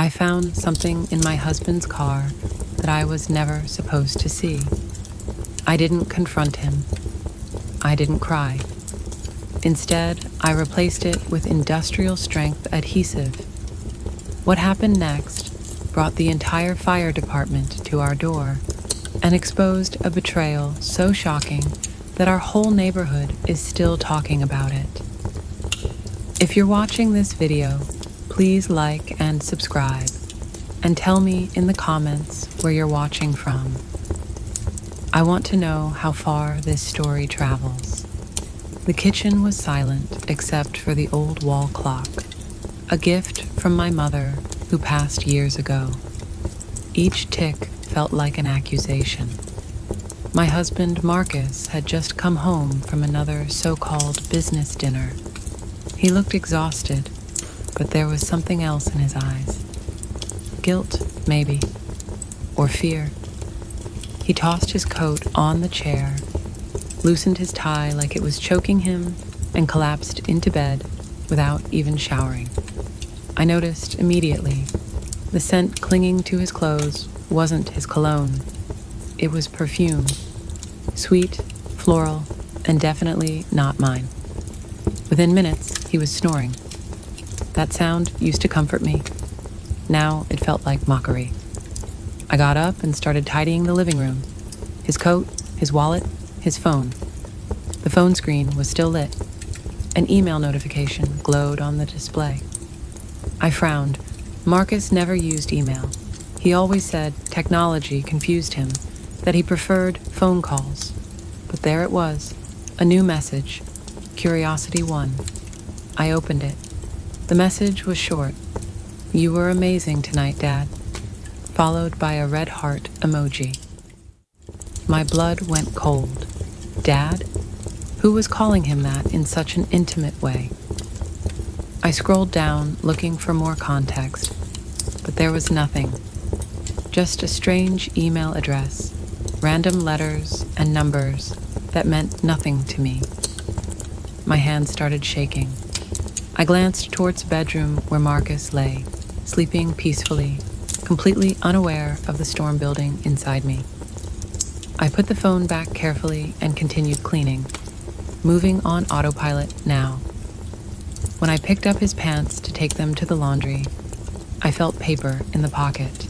I found something in my husband's car that I was never supposed to see. I didn't confront him. I didn't cry. Instead, I replaced it with industrial strength adhesive. What happened next brought the entire fire department to our door and exposed a betrayal so shocking that our whole neighborhood is still talking about it. If you're watching this video, please like and subscribe, and tell me in the comments where you're watching from. I want to know how far this story travels. The kitchen was silent except for the old wall clock, a gift from my mother who passed years ago. Each tick felt like an accusation. My husband Marcus had just come home from another so-called business dinner. He looked exhausted, but there was something else in his eyes. Guilt, maybe, or fear. He tossed his coat on the chair, loosened his tie like it was choking him, and collapsed into bed without even showering. I noticed immediately. The scent clinging to his clothes wasn't his cologne. It was perfume. Sweet, floral, and definitely not mine. Within minutes, he was snoring. That sound used to comfort me. Now it felt like mockery. I got up and started tidying the living room. His coat, his wallet, his phone. The phone screen was still lit. An email notification glowed on the display. I frowned. Marcus never used email. He always said technology confused him, that he preferred phone calls. But there it was, a new message, Curiosity 1. I opened it. The message was short. "You were amazing tonight, Dad," followed by a red heart emoji. My blood went cold. Dad? Who was calling him that in such an intimate way? I scrolled down, looking for more context, but there was nothing. Just a strange email address, random letters and numbers that meant nothing to me. My hands started shaking. I glanced towards the bedroom where Marcus lay, sleeping peacefully, completely unaware of the storm building inside me. I put the phone back carefully and continued cleaning, moving on autopilot now. When I picked up his pants to take them to the laundry, I felt paper in the pocket.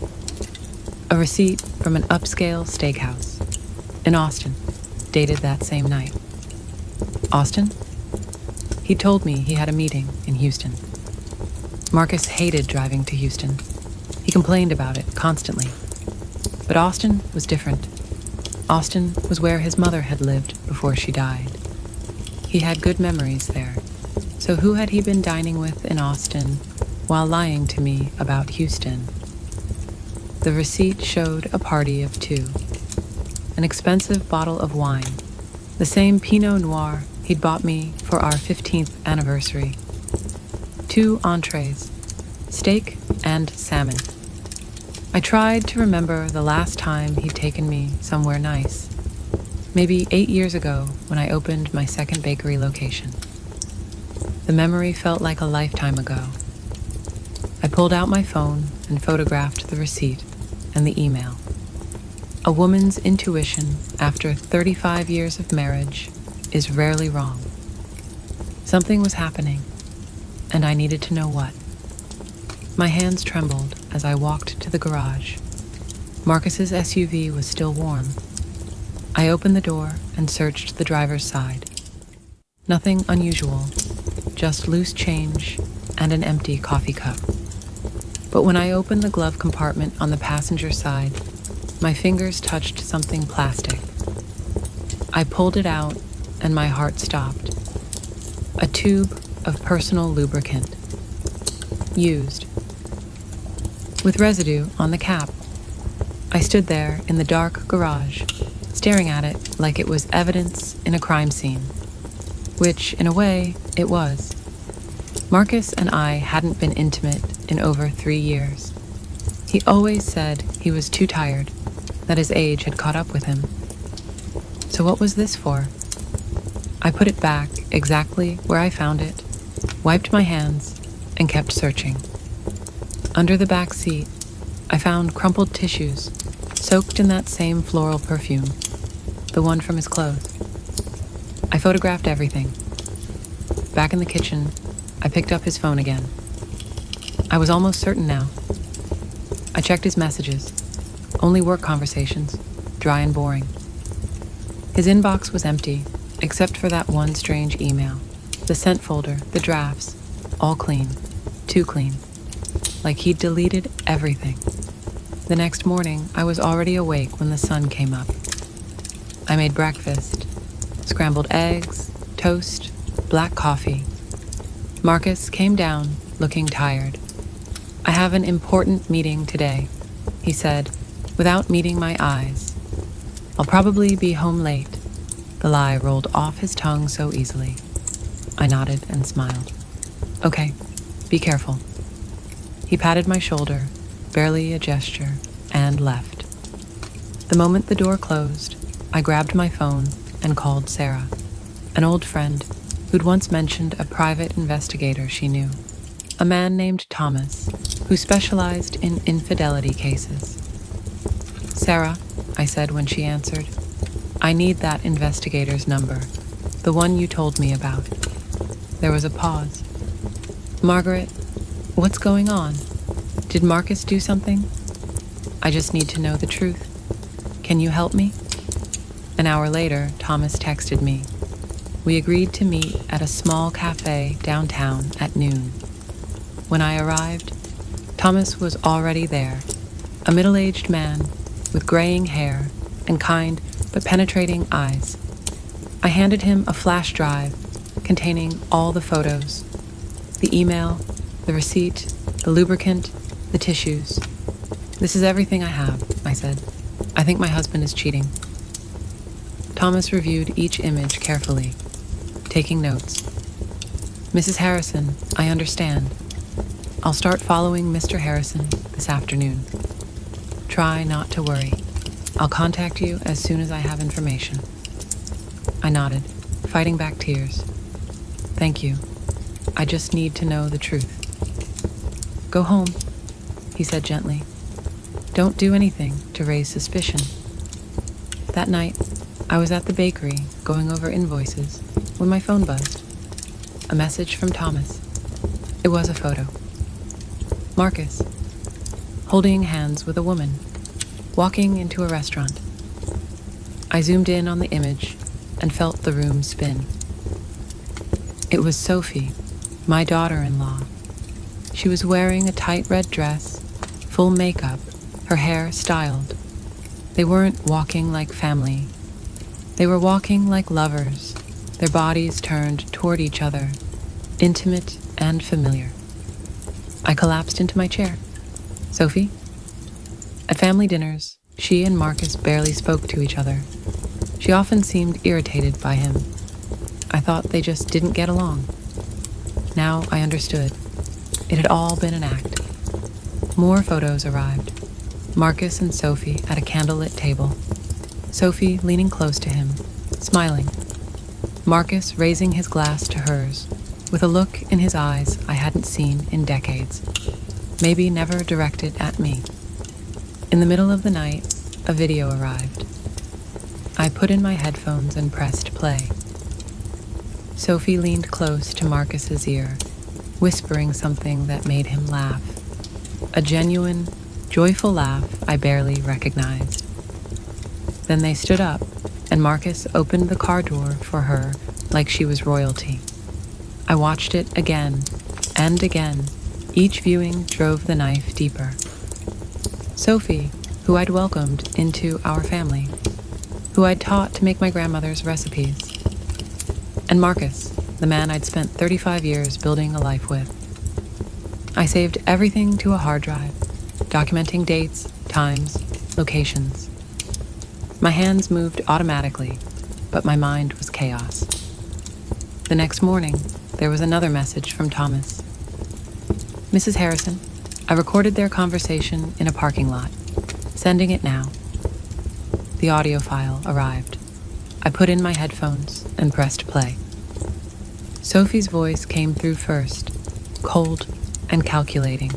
A receipt from an upscale steakhouse in Austin, dated that same night. Austin? He told me he had a meeting in Houston. Marcus hated driving to Houston. He complained about it constantly. But Austin was different. Austin was where his mother had lived before she died. He had good memories there. So who had he been dining with in Austin while lying to me about Houston? The receipt showed a party of 2. An expensive bottle of wine, the same Pinot Noir he'd bought me for our 15th anniversary. 2 entrees, steak and salmon. I tried to remember the last time he'd taken me somewhere nice. Maybe 8 years ago when I opened my second bakery location. The memory felt like a lifetime ago. I pulled out my phone and photographed the receipt and the email. A woman's intuition after 35 years of marriage is rarely wrong. Something was happening, and I needed to know what. My hands trembled as I walked to the garage. Marcus's SUV was still warm. I opened the door and searched the driver's side. Nothing unusual, just loose change and an empty coffee cup. But when I opened the glove compartment on the passenger side, my fingers touched something plastic. I pulled it out and my heart stopped. A tube of personal lubricant. Used. With residue on the cap. I stood there in the dark garage, staring at it like it was evidence in a crime scene. Which, in a way, it was. Marcus and I hadn't been intimate in over 3 years. He always said he was too tired, that his age had caught up with him. So what was this for? I put it back exactly where I found it, wiped my hands, and kept searching. Under the back seat, I found crumpled tissues, soaked in that same floral perfume, the one from his clothes. I photographed everything. Back in the kitchen, I picked up his phone again. I was almost certain now. I checked his messages. Only work conversations, dry and boring. His inbox was empty, except for that one strange email. The sent folder, the drafts, all clean, too clean. Like he'd deleted everything. The next morning, I was already awake when the sun came up. I made breakfast, scrambled eggs, toast, black coffee. Marcus came down, looking tired. "I have an important meeting today," he said, without meeting my eyes. "I'll probably be home late." The lie rolled off his tongue so easily. I nodded and smiled. "Okay, be careful." He patted my shoulder, barely a gesture, and left. The moment the door closed, I grabbed my phone and called Sarah, an old friend who'd once mentioned a private investigator she knew, a man named Thomas, who specialized in infidelity cases. "Sarah," I said when she answered, "I need that investigator's number, the one you told me about." There was a pause. "Margaret, what's going on? Did Marcus do something? I just need to know the truth. Can you help me?" An hour later, Thomas texted me. We agreed to meet at a small cafe downtown at noon. When I arrived, Thomas was already there, a middle-aged man with graying hair and kind but penetrating eyes. I handed him a flash drive containing all the photos, the email, the receipt, the lubricant, the tissues. "This is everything I have," I said. "I think my husband is cheating." Thomas reviewed each image carefully, taking notes. "Mrs. Harrison, I understand. I'll start following Mr. Harrison this afternoon. Try not to worry. I'll contact you as soon as I have information." I nodded, fighting back tears. "Thank you. I just need to know the truth." "Go home," he said gently. "Don't do anything to raise suspicion." That night, I was at the bakery going over invoices when my phone buzzed. A message from Thomas. It was a photo. Marcus, holding hands with a woman, walking into a restaurant. I zoomed in on the image and felt the room spin. It was Sophie, my daughter-in-law. She was wearing a tight red dress, full makeup, her hair styled. They weren't walking like family. They were walking like lovers, their bodies turned toward each other, intimate and familiar. I collapsed into my chair. "Sophie?" At family dinners, she and Marcus barely spoke to each other. She often seemed irritated by him. I thought they just didn't get along. Now I understood. It had all been an act. More photos arrived. Marcus and Sophie at a candlelit table. Sophie leaning close to him, smiling. Marcus raising his glass to hers, with a look in his eyes I hadn't seen in decades. Maybe never directed at me. In the middle of the night, a video arrived. I put in my headphones and pressed play. Sophie leaned close to Marcus's ear, whispering something that made him laugh. A genuine, joyful laugh I barely recognized. Then they stood up, and Marcus opened the car door for her like she was royalty. I watched it again and again. Each viewing drove the knife deeper. Sophie, who I'd welcomed into our family, who I'd taught to make my grandmother's recipes. And Marcus, the man I'd spent 35 years building a life with. I saved everything to a hard drive, documenting dates, times, locations. My hands moved automatically, but my mind was chaos. The next morning, there was another message from Thomas. "Mrs. Harrison, I recorded their conversation in a parking lot. Sending it now." The audio file arrived. I put in my headphones and pressed play. Sophie's voice came through first, cold and calculating.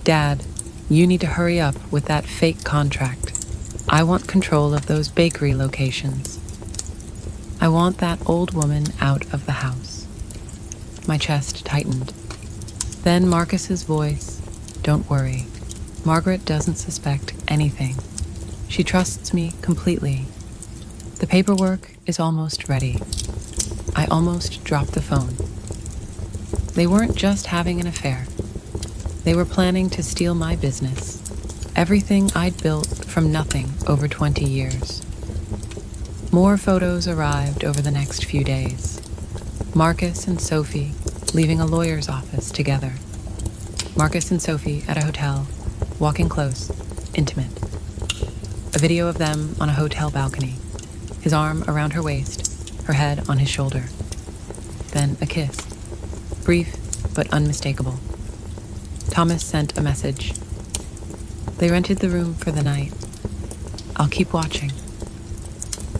"Dad, you need to hurry up with that fake contract. I want control of those bakery locations. I want that old woman out of the house." My chest tightened. Then Marcus's voice, "Don't worry. Margaret doesn't suspect anything. She trusts me completely. The paperwork is almost ready." I almost dropped the phone. They weren't just having an affair. They were planning to steal my business, everything I'd built from nothing over 20 years. More photos arrived over the next few days. Marcus and Sophie leaving a lawyer's office together. Marcus and Sophie at a hotel, walking close, intimate. A video of them on a hotel balcony, his arm around her waist, her head on his shoulder. Then a kiss, brief but unmistakable. Thomas sent a message. "They rented the room for the night. I'll keep watching."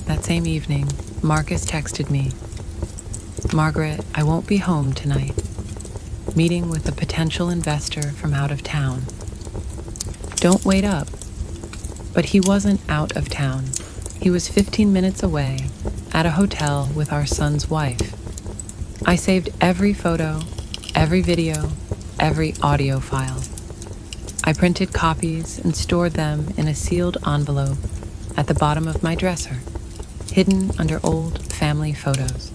That same evening, Marcus texted me, "Margaret, I won't be home tonight. Meeting with a potential investor from out of town. Don't wait up." But he wasn't out of town. He was 15 minutes away at a hotel with our son's wife. I saved every photo, every video, every audio file. I printed copies and stored them in a sealed envelope at the bottom of my dresser, hidden under old family photos.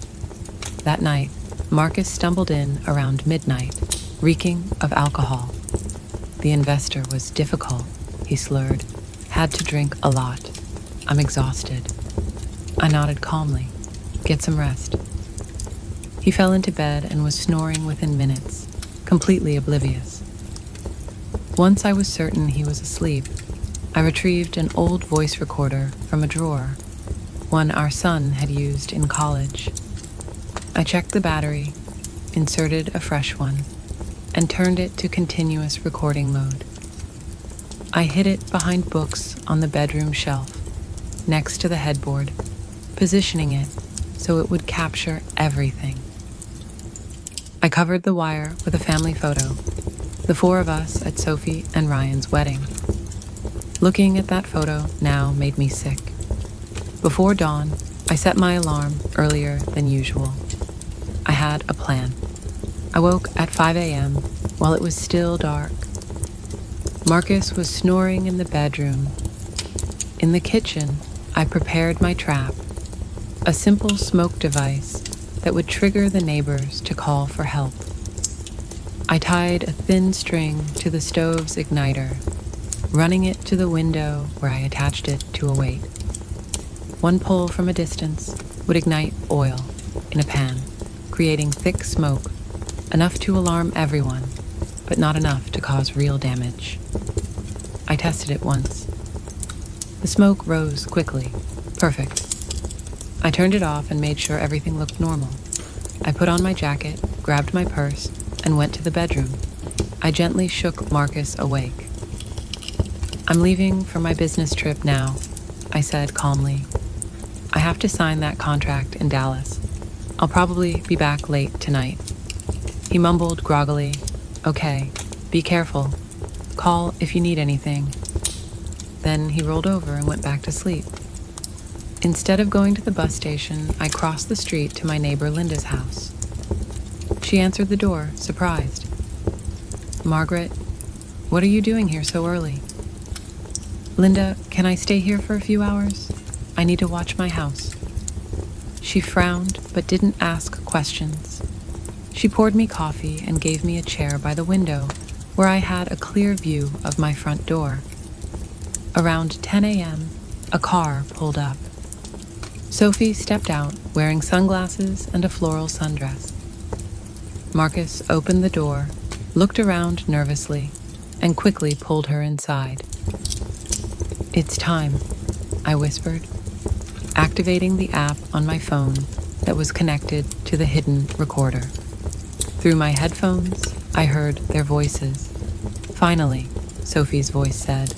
That night, Marcus stumbled in around midnight, reeking of alcohol. "The investor was difficult," he slurred. "Had to drink a lot. I'm exhausted." I nodded calmly. "Get some rest." He fell into bed and was snoring within minutes, completely oblivious. Once I was certain he was asleep, I retrieved an old voice recorder from a drawer, one our son had used in college. I checked the battery, inserted a fresh one, and turned it to continuous recording mode. I hid it behind books on the bedroom shelf, next to the headboard, positioning it so it would capture everything. I covered the wire with a family photo, the four of us at Sophie and Ryan's wedding. Looking at that photo now made me sick. Before dawn, I set my alarm earlier than usual. I had a plan. I woke at 5 a.m. while it was still dark. Marcus was snoring in the bedroom. In the kitchen, I prepared my trap, a simple smoke device that would trigger the neighbors to call for help. I tied a thin string to the stove's igniter, running it to the window where I attached it to a weight. One pull from a distance would ignite oil in a pan, creating thick smoke, enough to alarm everyone, but not enough to cause real damage. I tested it once. The smoke rose quickly. Perfect. I turned it off and made sure everything looked normal. I put on my jacket, grabbed my purse, and went to the bedroom. I gently shook Marcus awake. "I'm leaving for my business trip now," I said calmly. "I have to sign that contract in Dallas. I'll probably be back late tonight." He mumbled groggily, "Okay, be careful. Call if you need anything." Then he rolled over and went back to sleep. Instead of going to the bus station, I crossed the street to my neighbor Linda's house. She answered the door, surprised. "Margaret, what are you doing here so early?" "Linda, can I stay here for a few hours? I need to watch my house." She frowned, but didn't ask questions. She poured me coffee and gave me a chair by the window, where I had a clear view of my front door. Around 10 a.m., a car pulled up. Sophie stepped out, wearing sunglasses and a floral sundress. Marcus opened the door, looked around nervously, and quickly pulled her inside. "It's time," I whispered, activating the app on my phone that was connected to the hidden recorder. Through my headphones, I heard their voices. "Finally," Sophie's voice said,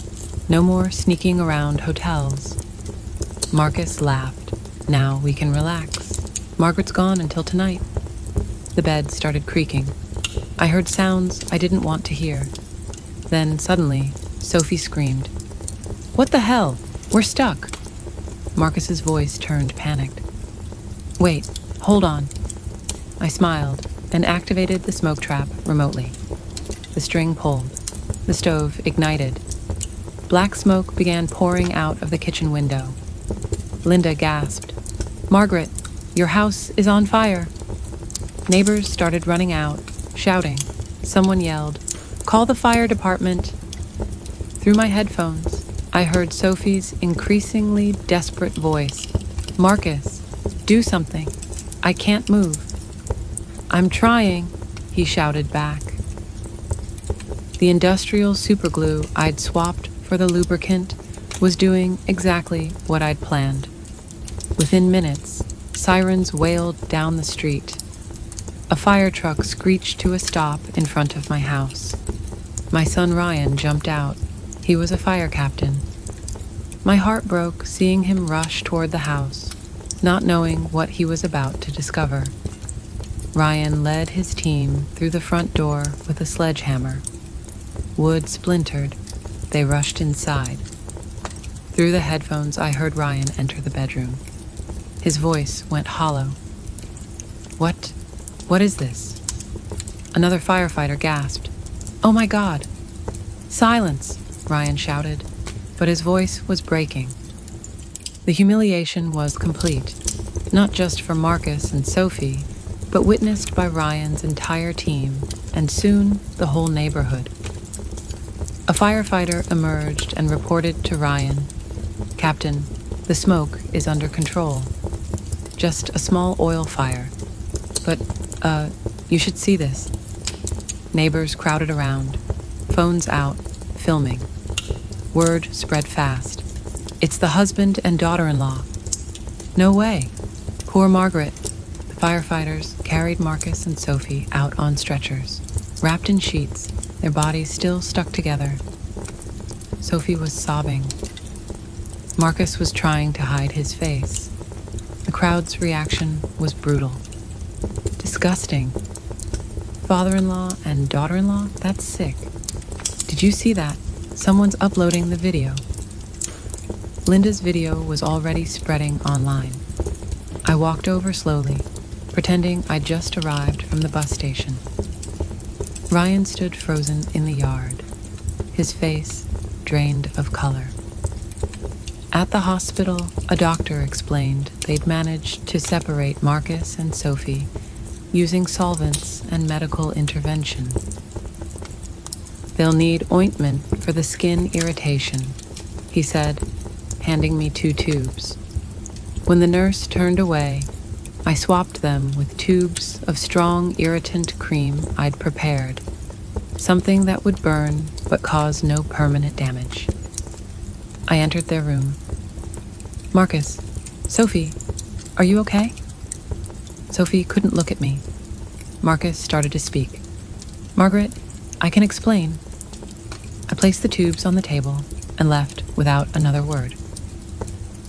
"no more sneaking around hotels." Marcus laughed. "Now we can relax. Margaret's gone until tonight." The bed started creaking. I heard sounds I didn't want to hear. Then, suddenly, Sophie screamed, "What the hell? We're stuck!" Marcus's voice turned panicked. "Wait, hold on." I smiled and activated the smoke trap remotely. The string pulled. The stove ignited. Black smoke began pouring out of the kitchen window. Linda gasped, "Margaret, your house is on fire." Neighbors started running out, shouting. Someone yelled, "Call the fire department." Through my headphones, I heard Sophie's increasingly desperate voice. "Marcus, do something. I can't move." "I'm trying," he shouted back. The industrial superglue I'd swapped for the lubricant was doing exactly what I'd planned. Within minutes, sirens wailed down the street. A fire truck screeched to a stop in front of my house. My son Ryan jumped out. He was a fire captain. My heart broke seeing him rush toward the house, not knowing what he was about to discover. Ryan led his team through the front door with a sledgehammer. Wood splintered. They rushed inside. Through the headphones, I heard Ryan enter the bedroom. His voice went hollow. What is this?" Another firefighter gasped. "Oh my God!" "Silence!" Ryan shouted, but his voice was breaking. The humiliation was complete, not just for Marcus and Sophie, but witnessed by Ryan's entire team and soon the whole neighborhood. A firefighter emerged and reported to Ryan, "Captain, the smoke is under control. Just a small oil fire. But, you should see this." Neighbors crowded around, phones out, filming. Word spread fast. "It's the husband and daughter-in-law." "No way. Poor Margaret." The firefighters carried Marcus and Sophie out on stretchers, wrapped in sheets, their bodies still stuck together. Sophie was sobbing. Marcus was trying to hide his face. The crowd's reaction was brutal. Disgusting. Father-in-law and daughter-in-law? That's sick. Did you see that? Someone's uploading the video. Linda's video was already spreading online. I walked over slowly, pretending I'd just arrived from the bus station. Ryan stood frozen in the yard, his face drained of color. At the hospital, a doctor explained they'd managed to separate Marcus and Sophie using solvents and medical intervention. "They'll need ointment for the skin irritation," he said, handing me 2 tubes. When the nurse turned away, I swapped them with tubes of strong irritant cream I'd prepared, something that would burn but cause no permanent damage. I entered their room. "Marcus, Sophie, are you okay?" Sophie couldn't look at me. Marcus started to speak. "Margaret, I can explain." I placed the tubes on the table and left without another word.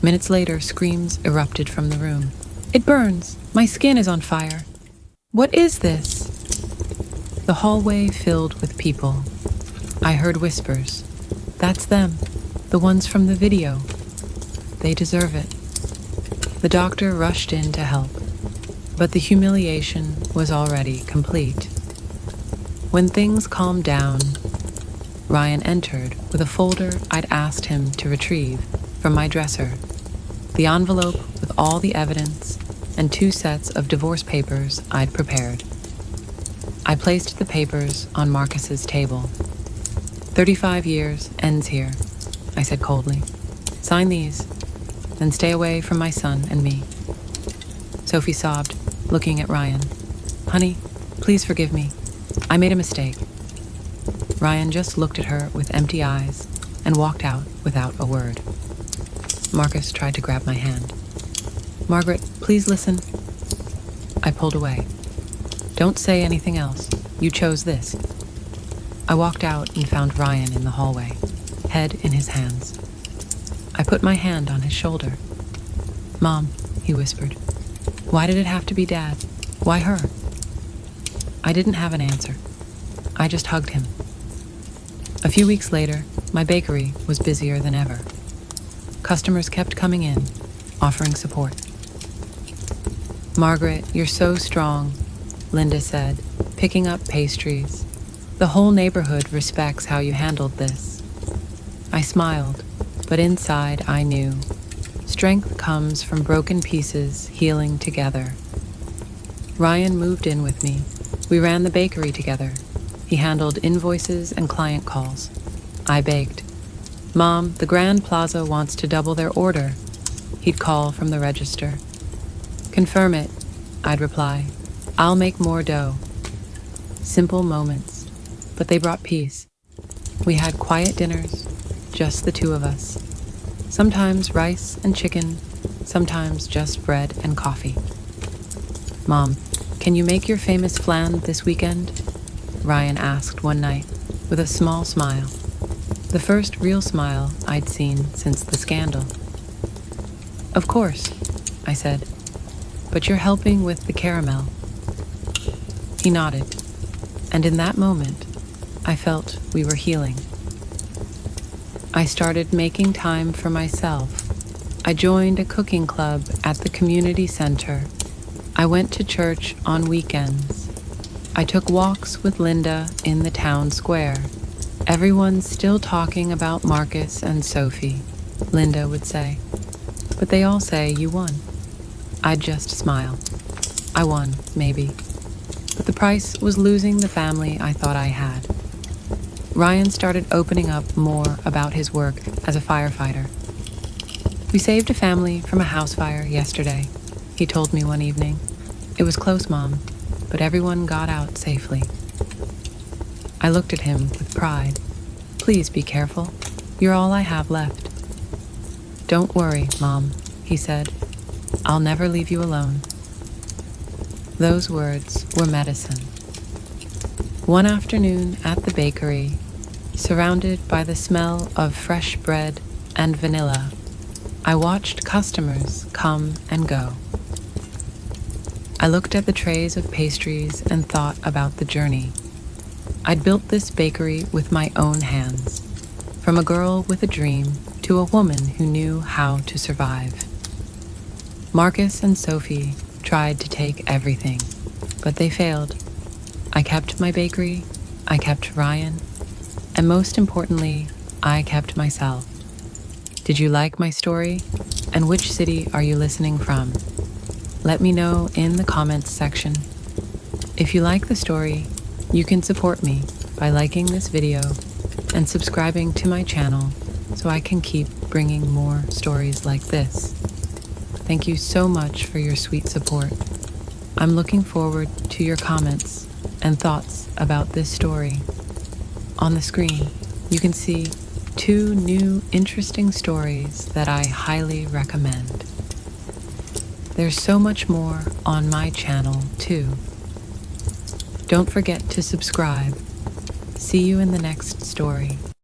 Minutes later, screams erupted from the room. "It burns! My skin is on fire! What is this?" The hallway filled with people. I heard whispers. "That's them, the ones from the video. They deserve it." The doctor rushed in to help, but the humiliation was already complete. When things calmed down, Ryan entered with a folder I'd asked him to retrieve from my dresser, the envelope with all the evidence and 2 sets of divorce papers I'd prepared. I placed the papers on Marcus's table. 35 years ends here, I said coldly. "Sign these, then stay away from my son and me." Sophie sobbed, looking at Ryan. "Honey, please forgive me. I made a mistake." Ryan just looked at her with empty eyes and walked out without a word. Marcus tried to grab my hand. "Margaret, please listen." I pulled away. "Don't say anything else. You chose this." I walked out and found Ryan in the hallway, head in his hands. I put my hand on his shoulder. "Mom," he whispered. "Why did it have to be Dad? Why her?" I didn't have an answer. I just hugged him. A few weeks later, my bakery was busier than ever. Customers kept coming in, offering support. "Margaret, you're so strong," Linda said, picking up pastries. "The whole neighborhood respects how you handled this." I smiled, but inside I knew. Strength comes from broken pieces healing together. Ryan moved in with me. We ran the bakery together. He handled invoices and client calls. I baked. "Mom, the Grand Plaza wants to double their order." He'd call from the register. "Confirm it," I'd reply. "I'll make more dough." Simple moments, but they brought peace. We had quiet dinners, just the two of us. Sometimes rice and chicken, sometimes just bread and coffee. "Mom, can you make your famous flan this weekend?" Ryan asked one night, with a small smile. The first real smile I'd seen since the scandal. "Of course," I said, "but you're helping with the caramel." He nodded, and in that moment, I felt we were healing. I started making time for myself. I joined a cooking club at the community center. I went to church on weekends. I took walks with Linda in the town square. "Everyone's still talking about Marcus and Sophie," Linda would say. "But they all say you won." I'd just smile. I won, maybe. But the price was losing the family I thought I had. Ryan started opening up more about his work as a firefighter. "We saved a family from a house fire yesterday," he told me one evening. "It was close, Mom, but everyone got out safely." I looked at him with pride. "Please be careful. You're all I have left." "Don't worry, Mom," he said. "I'll never leave you alone." Those words were medicine. One afternoon at the bakery, surrounded by the smell of fresh bread and vanilla, I watched customers come and go. I looked at the trays of pastries and thought about the journey. I'd built this bakery with my own hands, from a girl with a dream to a woman who knew how to survive. Marcus and Sophie tried to take everything, but they failed. I kept my bakery, I kept Ryan, and most importantly, I kept myself. Did you like my story? And which city are you listening from? Let me know in the comments section. If you like the story, you can support me by liking this video and subscribing to my channel so I can keep bringing more stories like this. Thank you so much for your sweet support. I'm looking forward to your comments and thoughts about this story. On the screen, you can see 2 new interesting stories that I highly recommend. There's so much more on my channel too. Don't forget to subscribe. See you in the next story.